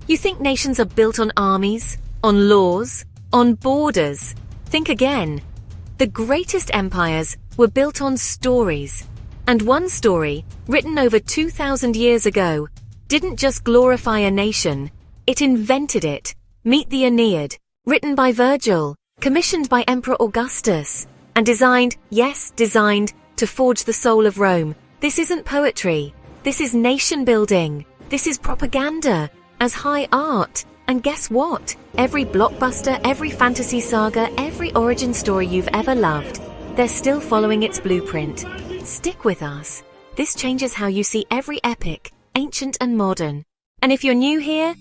You think nations are built on armies, on laws, on borders? Think again. The greatest empires were built on stories. And one story, written over 2,000 years ago, didn't just glorify a nation, it invented it. Meet the Aeneid, written by Virgil, commissioned by Emperor Augustus, and designed to forge the soul of Rome. This isn't poetry. This is nation building. This is propaganda as high art. And guess what? Every blockbuster, every fantasy saga, every origin story you've ever loved, they're still following its blueprint. Stick with us. This changes how you see every epic, ancient and modern. And if you're new here,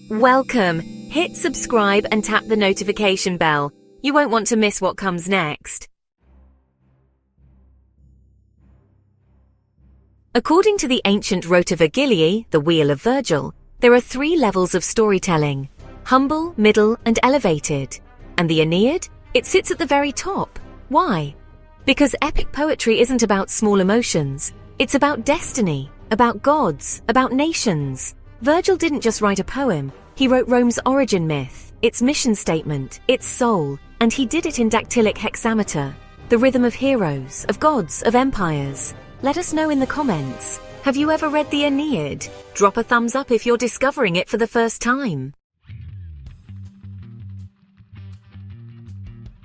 welcome. Hit subscribe and tap the notification bell. You won't want to miss what comes next. According to the ancient Rota Virgilii, the Wheel of Virgil, there are 3 levels of storytelling: humble, middle, and elevated. And the Aeneid? It sits at the very top. Why? Because epic poetry isn't about small emotions. It's about destiny, about gods, about nations. Virgil didn't just write a poem. He wrote Rome's origin myth, its mission statement, its soul, and he did it in dactylic hexameter, the rhythm of heroes, of gods, of empires. Let us know in the comments. Have you ever read the Aeneid? Drop a thumbs up if you're discovering it for the first time.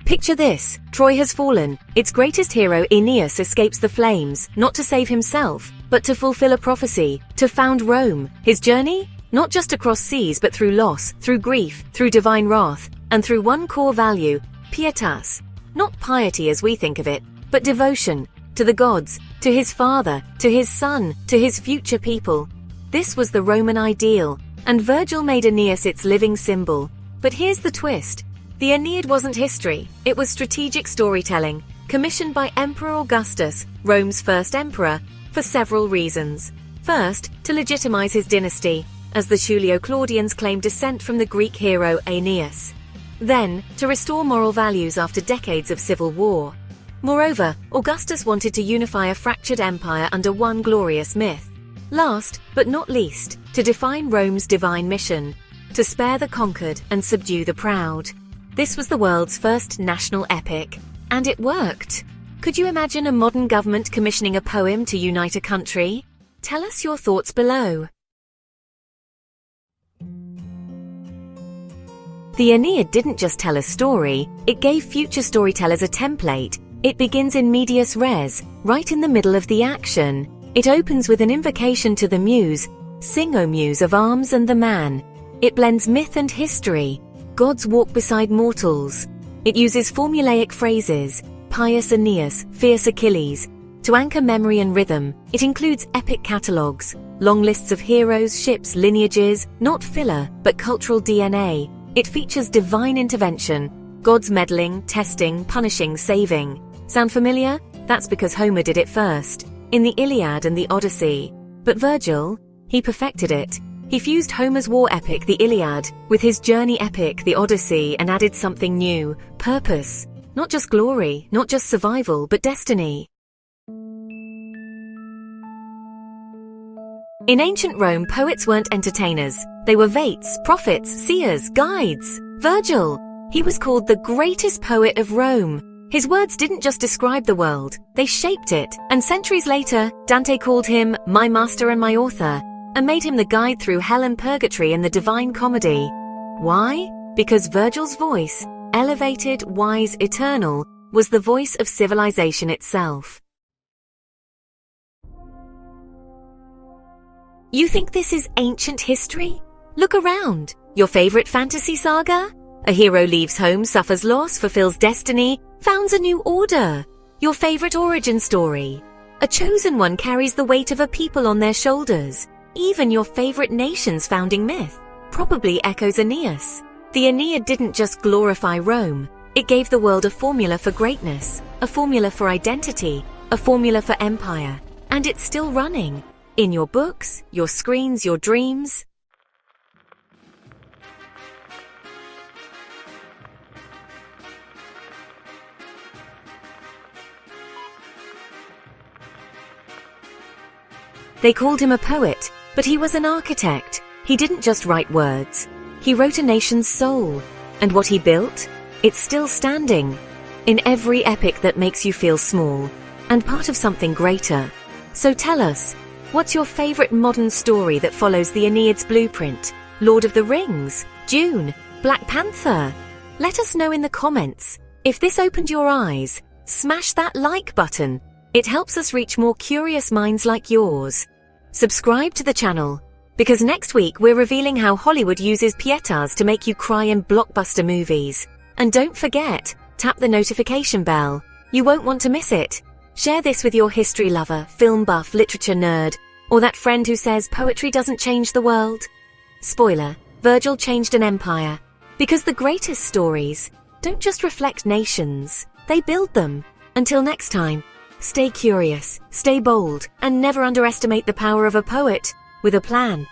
Picture this. Troy has fallen. Its greatest hero, Aeneas, escapes the flames, not to save himself, but to fulfill a prophecy, to found Rome. His journey? Not just across seas, but through loss, through grief, through divine wrath, and through one core value, Pietas. Not piety as we think of it, but devotion to the gods, to his father, to his son, to his future people. This was the Roman ideal, and Virgil made Aeneas its living symbol. But here's the twist. The Aeneid wasn't history, it was strategic storytelling, commissioned by Emperor Augustus, Rome's first emperor, for several reasons. First, to legitimize his dynasty, as the Julio-Claudians claimed descent from the Greek hero Aeneas. Then, to restore moral values after decades of civil war. Moreover, Augustus wanted to unify a fractured empire under one glorious myth. Last, but not least, to define Rome's divine mission, to spare the conquered and subdue the proud. This was the world's first national epic, and it worked. Could you imagine a modern government commissioning a poem to unite a country? Tell us your thoughts below. The Aeneid didn't just tell a story, it gave future storytellers a template. It begins in medias res, right in the middle of the action. It opens with an invocation to the muse, "Sing, O muse of arms and the man." It blends myth and history. Gods walk beside mortals. It uses formulaic phrases, pious Aeneas, fierce Achilles. To anchor memory and rhythm, it includes epic catalogues, long lists of heroes, ships, lineages, not filler, but cultural DNA. It features divine intervention, gods meddling, testing, punishing, saving. Sound familiar? That's because Homer did it first, in the Iliad and the Odyssey. But Virgil, he perfected it. He fused Homer's war epic, the Iliad, with his journey epic, the Odyssey, and added something new, purpose. Not just glory, not just survival, but destiny. In ancient Rome, poets weren't entertainers. They were vates, prophets, seers, guides. Virgil, he was called the greatest poet of Rome. His words didn't just describe the world, they shaped it. And centuries later, Dante called him my master and my author, and made him the guide through hell and purgatory in the Divine Comedy. Why? Because Virgil's voice, elevated, wise, eternal, was the voice of civilization itself. You think this is ancient history? Look around. Your favorite fantasy saga? A hero leaves home, suffers loss, fulfills destiny, founds a new order. Your favorite origin story? A chosen one carries the weight of a people on their shoulders. Even your favorite nation's founding myth probably echoes Aeneas. The Aeneid didn't just glorify Rome. It gave the world a formula for greatness, a formula for identity, a formula for empire. And it's still running. In your books, your screens, your dreams. They called him a poet, but he was an architect. He didn't just write words. He wrote a nation's soul. And what he built? It's still standing. In every epic that makes you feel small, and part of something greater. So tell us, what's your favorite modern story that follows the Aeneid's blueprint? Lord of the Rings? Dune? Black Panther? Let us know in the comments. If this opened your eyes, smash that like button. It helps us reach more curious minds like yours. Subscribe to the channel, because next week we're revealing how Hollywood uses Pietas to make you cry in blockbuster movies. And don't forget, tap the notification bell. You won't want to miss it. Share this with your history lover, film buff, literature nerd, or that friend who says poetry doesn't change the world. Spoiler, Virgil changed an empire. Because the greatest stories don't just reflect nations, they build them. Until next time, stay curious, stay bold, and never underestimate the power of a poet with a plan.